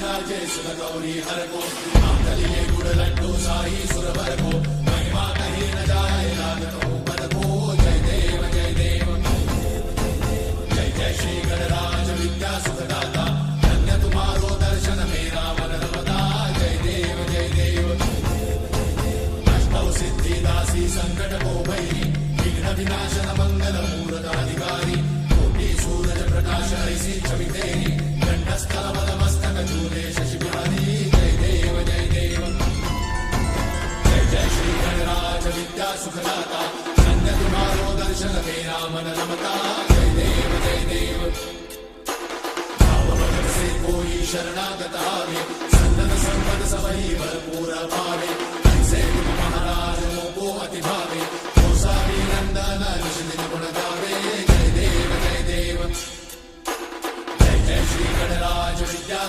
राजे सुर गौरी हर को मांगल्ये गुड़ लड्डू साई सुर भर को महिमा कहीं न जाए लागत हो पद को जय देव जय देव जय जय श्री गणराज विद्या सुखदाता धन्य तुम्हारो दर्शन मेरा मन रमता जय देव जय देव अष्टौ सिद्धि दासी संकट को भैरी विघ्न विनाशन मंगल मूर्त अधिकारी कोटि सूरज प्रकाश ऐसी छवि तेरी कंठस्थल मस्तक झूले शशि बिहारी जय देव जय देव जय जय श्री गणराज विद्या सुखदाता धन्य तुम्हारो दर्शन मेरा मन रमता जय देव जय देव भाव भगत से कोई शरणागत आवे सन्नत संपद सबही भरपूर पावे